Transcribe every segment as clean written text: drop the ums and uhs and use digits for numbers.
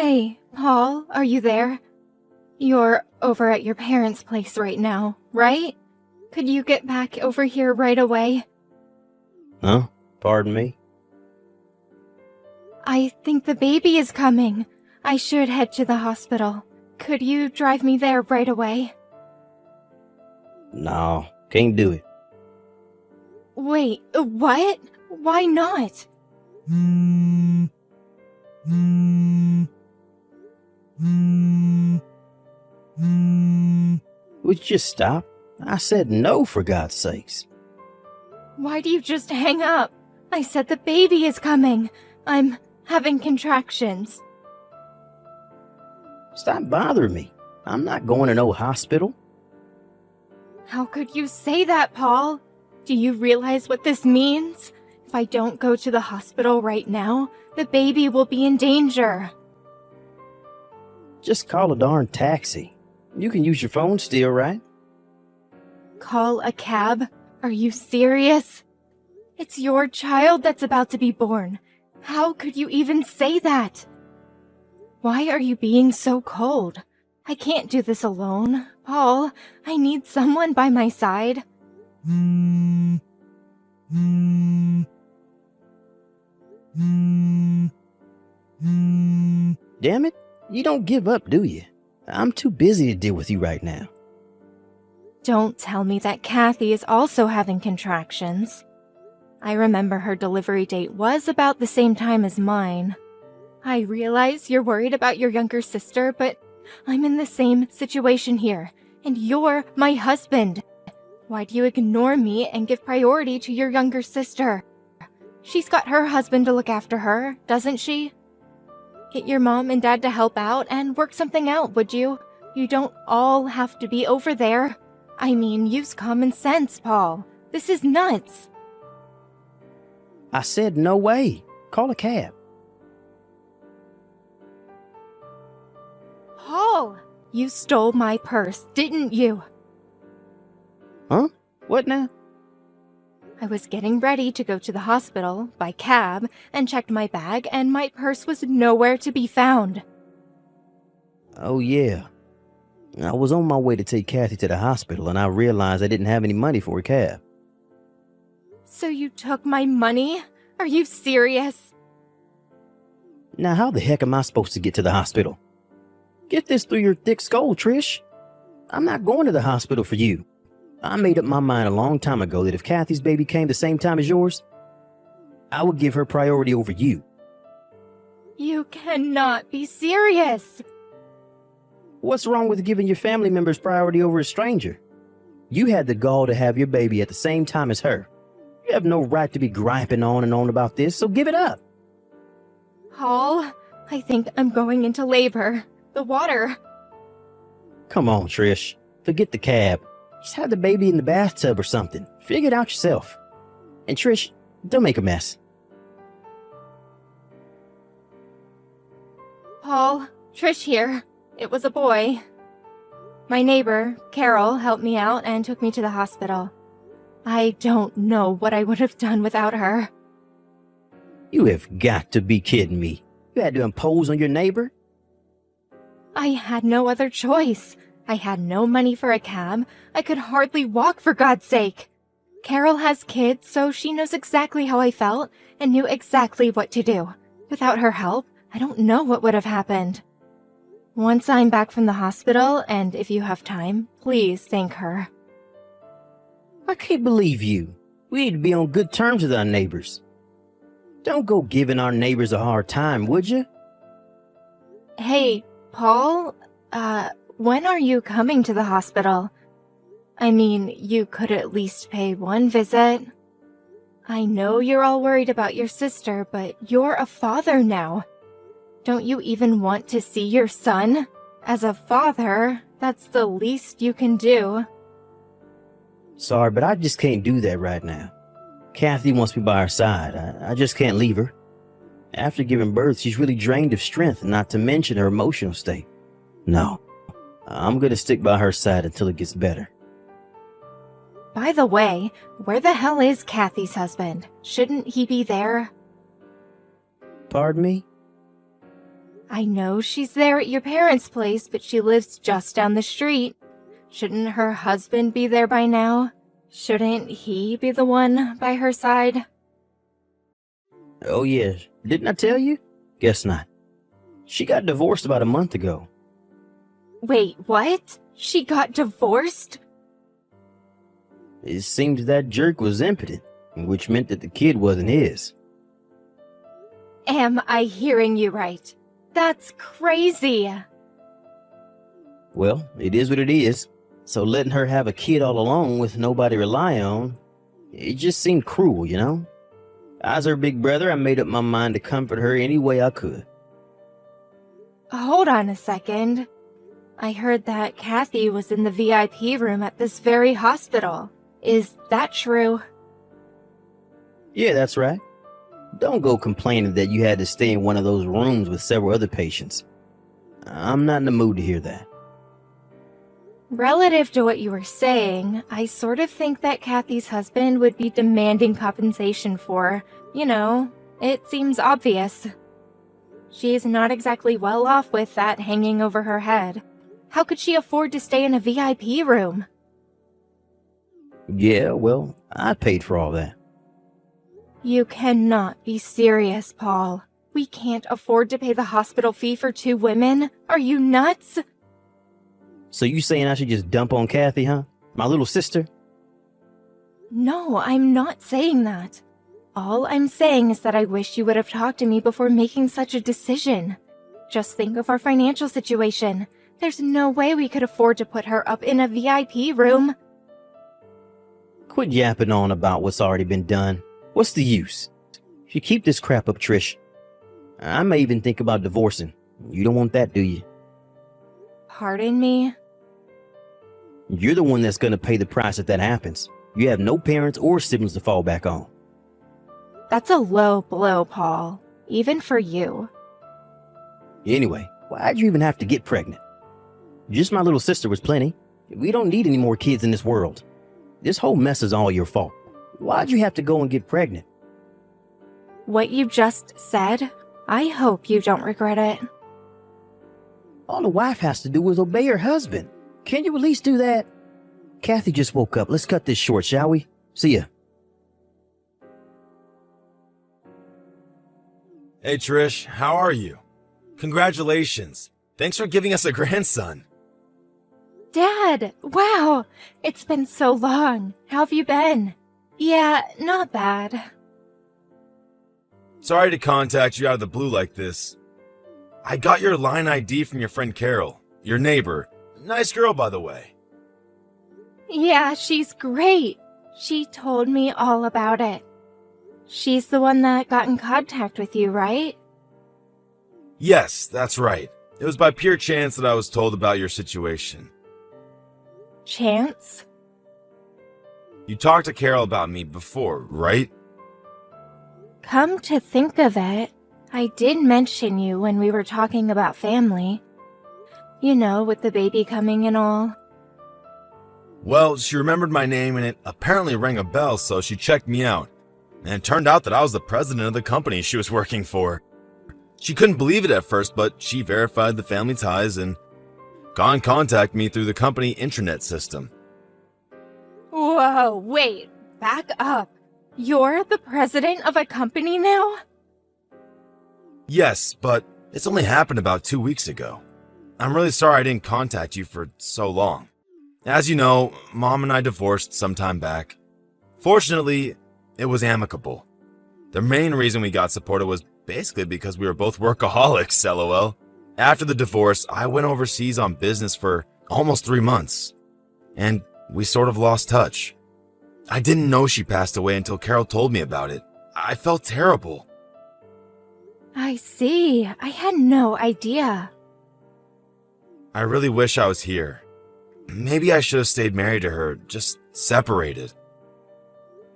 Hey, Paul, are you there? You're over at your parents' place right now, right? Could you get back over here right away? Huh? Pardon me? I think the baby is coming. I should head to the hospital. Could you drive me there right away? No, can't do it. Wait, what? Why not? Would you just stop? I said no, for God's sakes. Why do you just hang up? I said the baby is coming. I'm having contractions. Stop bothering me. I'm not going to no hospital. How could you say that, Paul? Do you realize what this means? If I don't go to the hospital right now, the baby will be in danger. Just call a darn taxi. You can use your phone still, right? Call a cab? Are you serious? It's your child that's about to be born. How could you even say that? Why are you being so cold? I can't do this alone. Paul, I need someone by my side. Damn it, you don't give up, do you? I'm too busy to deal with you right now. Don't tell me that Kathy is also having contractions. I remember her delivery date was about the same time as mine. I realize you're worried about your younger sister, but I'm in the same situation here, and you're my husband. Why do you ignore me and give priority to your younger sister? She's got her husband to look after her, doesn't she? Get your mom and dad to help out and work something out, would you? You don't all have to be over there. I mean, use common sense, Paul. This is nuts. I said no way. Call a cab. Paul, you stole my purse, didn't you? Huh? What now? I was getting ready to go to the hospital by cab and checked my bag, and my purse was nowhere to be found. Oh, yeah. I was on my way to take Kathy to the hospital, and I realized I didn't have any money for a cab. So you took my money? Are you serious? Now, how the heck am I supposed to get to the hospital? Get this through your thick skull, Trish. I'm not going to the hospital for you. I made up my mind a long time ago that if Kathy's baby came the same time as yours, I would give her priority over you. You cannot be serious. What's wrong with giving your family members priority over a stranger? You had the gall to have your baby at the same time as her. You have no right to be griping on and on about this, so give it up. Paul, I think I'm going into labor. The water. Come on, Trish. Forget the cab. Just have the baby in the bathtub or something. Figure it out yourself. And Trish, don't make a mess. Paul, Trish here. It was a boy. My neighbor, Carol, helped me out and took me to the hospital. I don't know what I would have done without her. You have got to be kidding me. You had to impose on your neighbor? I had no other choice. I had no money for a cab. I could hardly walk, for God's sake. Carol has kids, so she knows exactly how I felt and knew exactly what to do. Without her help, I don't know what would have happened. Once I'm back from the hospital, and if you have time, please thank her. I can't believe you. We need to be on good terms with our neighbors. Don't go giving our neighbors a hard time, would you? Hey, Paul, when are you coming to the hospital? I mean, you could at least pay one visit. I know you're all worried about your sister, but you're a father now. Don't you even want to see your son? As a father, that's the least you can do. Sorry, but I just can't do that right now. Kathy wants me by her side. I just can't leave her. After giving birth, she's really drained of strength, not to mention her emotional state. No, I'm going to stick by her side until it gets better. By the way, where the hell is Kathy's husband? Shouldn't he be there? Pardon me? I know she's there at your parents' place, but she lives just down the street. Shouldn't her husband be there by now? Shouldn't he be the one by her side? Oh, yeah. Didn't I tell you? Guess not. She got divorced about a month ago. Wait, what? She got divorced? It seems that jerk was impotent, which meant that the kid wasn't his. Am I hearing you right? That's crazy. Well, it is what it is. So letting her have a kid all alone with nobody to rely on, it just seemed cruel, you know? As her big brother, I made up my mind to comfort her any way I could. Hold on a second. I heard that Kathy was in the VIP room at this very hospital. Is that true? Yeah, that's right. Don't go complaining that you had to stay in one of those rooms with several other patients. I'm not in the mood to hear that. Relative to what you were saying, I sort of think that Kathy's husband would be demanding compensation for, it seems obvious. She's not exactly well off with that hanging over her head. How could she afford to stay in a VIP room? Yeah, well, I paid for all that. You cannot be serious, Paul. We can't afford to pay the hospital fee for 2 women? Are you nuts? So you saying I should just dump on Kathy, huh? My little sister? No, I'm not saying that. All I'm saying is that I wish you would have talked to me before making such a decision. Just think of our financial situation. There's no way we could afford to put her up in a VIP room. Quit yapping on about what's already been done. What's the use? If you keep this crap up, Trish, I may even think about divorcing. You don't want that, do you? Pardon me? You're the one that's going to pay the price if that happens. You have no parents or siblings to fall back on. That's a low blow, Paul. Even for you. Anyway, why'd you even have to get pregnant? Just my little sister was plenty. We don't need any more kids in this world. This whole mess is all your fault. Why'd you have to go and get pregnant? What you just said, I hope you don't regret it. All the wife has to do is obey her husband. Can't you at least do that? Kathy just woke up. Let's cut this short, shall we? See ya. Hey Trish, how are you? Congratulations. Thanks for giving us a grandson. Dad, wow, it's been so long. How have you been? Yeah, not bad. Sorry to contact you out of the blue like this. I got your line ID from your friend Carol, your neighbor. Nice girl, by the way. Yeah, she's great. She told me all about it. She's the one that got in contact with you, right? Yes, that's right. It was by pure chance that I was told about your situation. Chance? You talked to Carol about me before, right? Come to think of it, I did mention you when we were talking about family. You know, with the baby coming and all. Well, she remembered my name and it apparently rang a bell, so she checked me out. And it turned out that I was the president of the company she was working for. She couldn't believe it at first, but she verified the family ties and got in contact me through the company intranet system. Whoa, wait, back up. You're the president of a company now? Yes, but it's only happened about 2 weeks ago. I'm really sorry I didn't contact you for so long. As you know, Mom and I divorced some time back. Fortunately, it was amicable. The main reason we got supported was basically because we were both workaholics, lol. After the divorce, I went overseas on business for almost 3 months, and we sort of lost touch. I didn't know she passed away until Carol told me about it. I felt terrible. I see. I had no idea. I really wish I was here. Maybe I should have stayed married to her, just separated.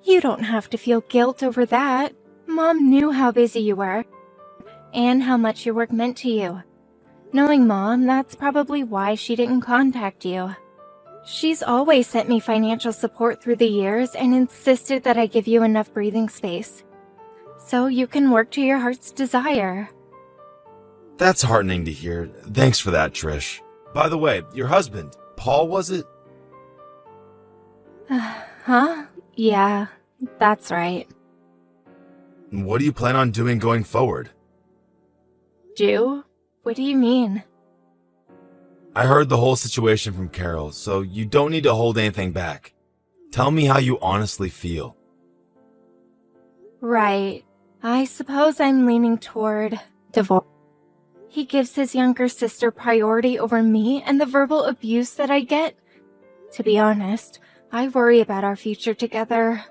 You don't have to feel guilt over that. Mom knew how busy you were, and how much your work meant to you. Knowing Mom, that's probably why she didn't contact you. She's always sent me financial support through the years and insisted that I give you enough breathing space, so you can work to your heart's desire. That's heartening to hear. Thanks for that, Trish. By the way, your husband, Paul, was it? Huh? Yeah, that's right. What do you plan on doing going forward? Do? What do you mean? I heard the whole situation from Carol, so you don't need to hold anything back. Tell me how you honestly feel. Right. I suppose I'm leaning toward divorce. He gives his younger sister priority over me and the verbal abuse that I get. To be honest, I worry about our future together.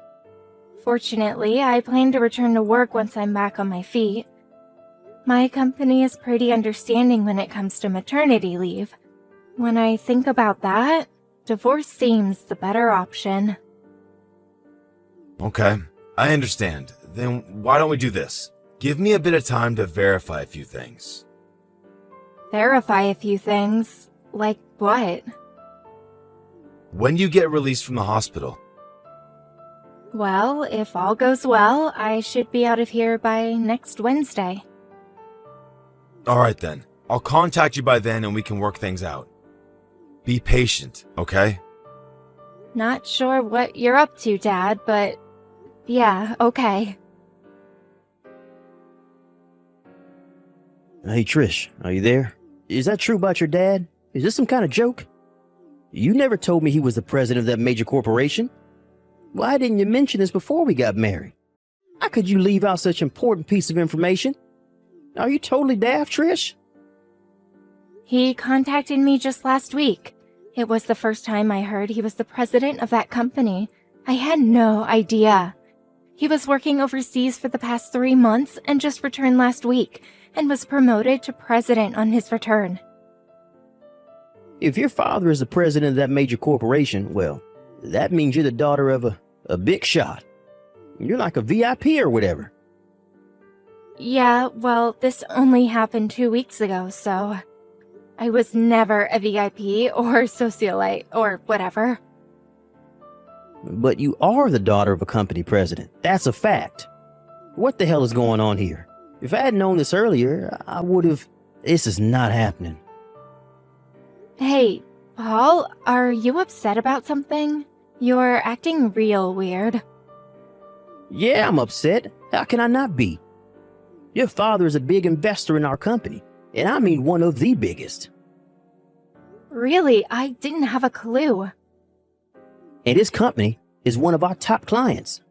Fortunately, I plan to return to work once I'm back on my feet. My company is pretty understanding when it comes to maternity leave. When I think about that, divorce seems the better option. Okay, I understand. Then why don't we do this? Give me a bit of time to verify a few things. Verify a few things? Like what? When do you get released from the hospital? Well, if all goes well, I should be out of here by next Wednesday. Alright then, I'll contact you by then and we can work things out. Be patient, okay? Not sure what you're up to, Dad, but yeah, okay. Hey, Trish, are you there? Is that true about your dad? Is this some kind of joke? You never told me he was the president of that major corporation. Why didn't you mention this before we got married? How could you leave out such an important piece of information? Are you totally daft, Trish? He contacted me just last week. It was the first time I heard he was the president of that company. I had no idea. He was working overseas for the past 3 months and just returned last week, and was promoted to president on his return. If your father is the president of that major corporation, well, that means you're the daughter of a big shot. You're like a VIP or whatever. Yeah, well, this only happened 2 weeks ago, so I was never a VIP or socialite or whatever. But you are the daughter of a company president. That's a fact. What the hell is going on here? If I had known this earlier, I would have... This is not happening. Hey, Paul, are you upset about something? You're acting real weird. Yeah, I'm upset. How can I not be? Your father is a big investor in our company, and I mean one of the biggest. Really, I didn't have a clue. And his company is one of our top clients.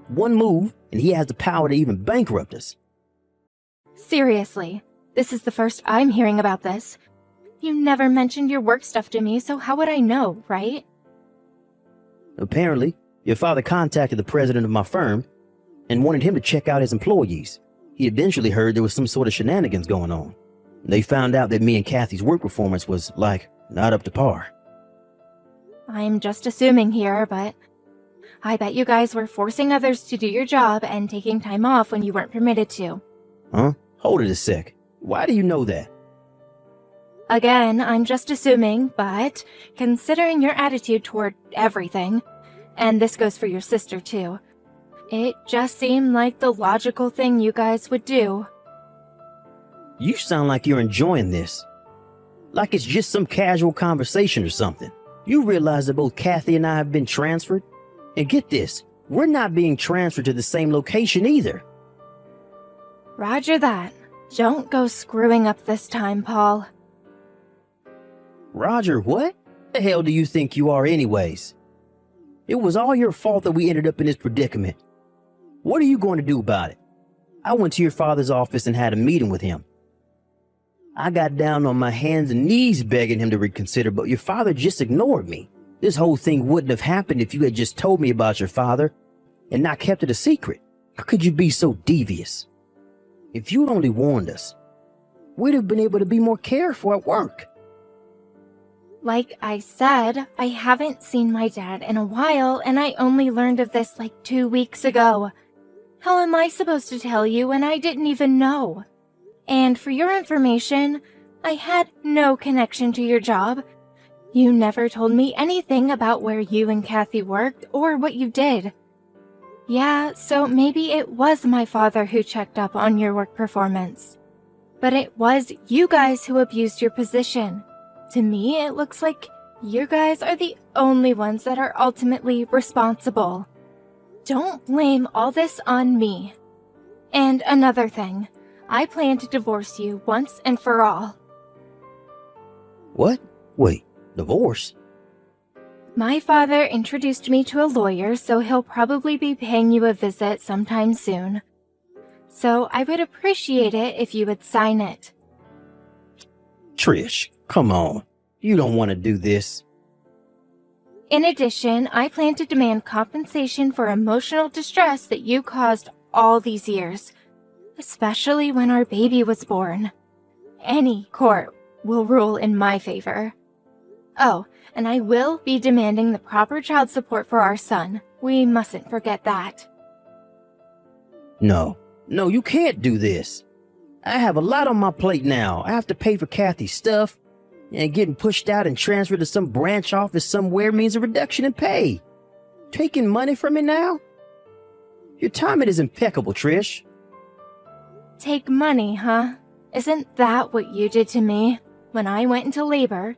One move, and he has the power to even bankrupt us. Seriously, this is the first I'm hearing about this. You never mentioned your work stuff to me, so how would I know, right? Apparently, your father contacted the president of my firm and wanted him to check out his employees. He eventually heard there was some sort of shenanigans going on. They found out that me and Kathy's work performance was, not up to par. I'm just assuming here, but I bet you guys were forcing others to do your job and taking time off when you weren't permitted to. Huh? Hold it a sec. Why do you know that? Again, I'm just assuming, but considering your attitude toward everything, and this goes for your sister too, it just seemed like the logical thing you guys would do. You sound like you're enjoying this. Like it's just some casual conversation or something. You realize that both Kathy and I have been transferred? And get this, we're not being transferred to the same location either. Roger that. Don't go screwing up this time, Paul. Roger, what? The hell do you think you are anyways? It was all your fault that we ended up in this predicament. What are you going to do about it? I went to your father's office and had a meeting with him. I got down on my hands and knees begging him to reconsider, but your father just ignored me. This whole thing wouldn't have happened if you had just told me about your father and not kept it a secret. How could you be so devious? If you'd only warned us, we'd have been able to be more careful at work. Like I said, I haven't seen my dad in a while, and I only learned of this 2 weeks ago. How am I supposed to tell you when I didn't even know? And for your information, I had no connection to your job. You never told me anything about where you and Kathy worked or what you did. Yeah, so maybe it was my father who checked up on your work performance. But it was you guys who abused your position. To me, it looks like you guys are the only ones that are ultimately responsible. Don't blame all this on me. And another thing, I plan to divorce you once and for all. What? Wait, divorce? My father introduced me to a lawyer, so he'll probably be paying you a visit sometime soon. So I would appreciate it if you would sign it. Trish, come on. You don't want to do this. In addition, I plan to demand compensation for emotional distress that you caused all these years, especially when our baby was born. Any court will rule in my favor. Oh, and I will be demanding the proper child support for our son. We mustn't forget that. No, you can't do this. I have a lot on my plate now. I have to pay for Kathy's stuff, and getting pushed out and transferred to some branch office somewhere means a reduction in pay. Taking money from me now? Your timing is impeccable, Trish. Take money, huh? Isn't that what you did to me? When I went into labor,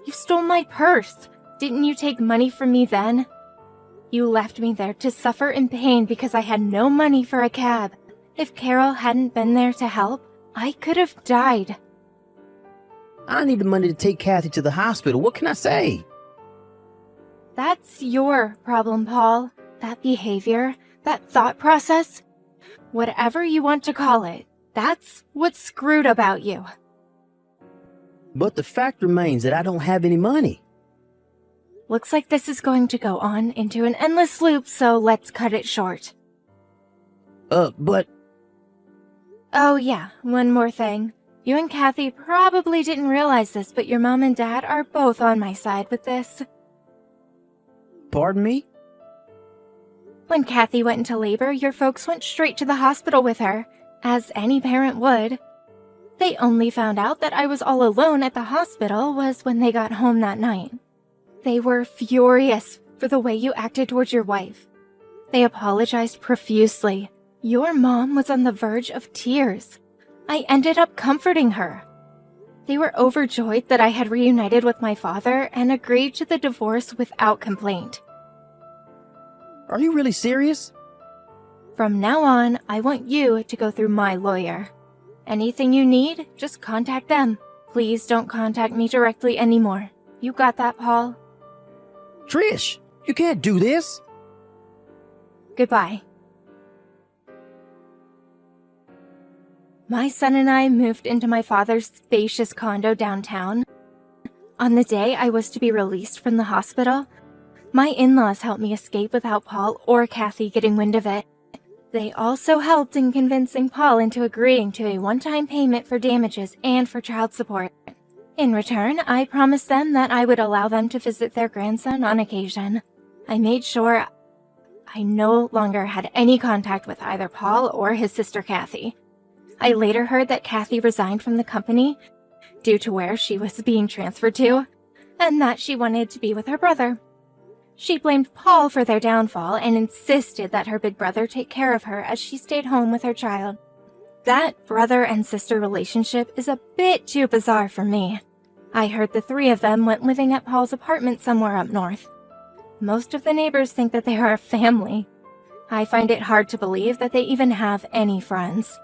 you stole my purse. Didn't you take money from me then? You left me there to suffer in pain because I had no money for a cab. If Carol hadn't been there to help, I could have died. I need the money to take Kathy to the hospital. What can I say? That's your problem, Paul. That behavior, that thought process, whatever you want to call it, that's what's screwed about you. But the fact remains that I don't have any money. Looks like this is going to go on into an endless loop, so let's cut it short. But... Oh yeah, one more thing. You and Kathy probably didn't realize this, but your mom and dad are both on my side with this. Pardon me? When Kathy went into labor, your folks went straight to the hospital with her, as any parent would. They only found out that I was all alone at the hospital was when they got home that night. They were furious for the way you acted towards your wife. They apologized profusely. Your mom was on the verge of tears. I ended up comforting her. They were overjoyed that I had reunited with my father and agreed to the divorce without complaint. Are you really serious? From now on, I want you to go through my lawyer. Anything you need, just contact them. Please don't contact me directly anymore. You got that, Paul? Trish, you can't do this. Goodbye. My son and I moved into my father's spacious condo downtown. On the day I was to be released from the hospital, my in-laws helped me escape without Paul or Kathy getting wind of it. They also helped in convincing Paul into agreeing to a one-time payment for damages and for child support. In return, I promised them that I would allow them to visit their grandson on occasion. I made sure I no longer had any contact with either Paul or his sister Kathy. I later heard that Kathy resigned from the company due to where she was being transferred to, and that she wanted to be with her brother. She blamed Paul for their downfall and insisted that her big brother take care of her as she stayed home with her child. That brother and sister relationship is a bit too bizarre for me. I heard the three of them went living at Paul's apartment somewhere up north. Most of the neighbors think that they are a family. I find it hard to believe that they even have any friends.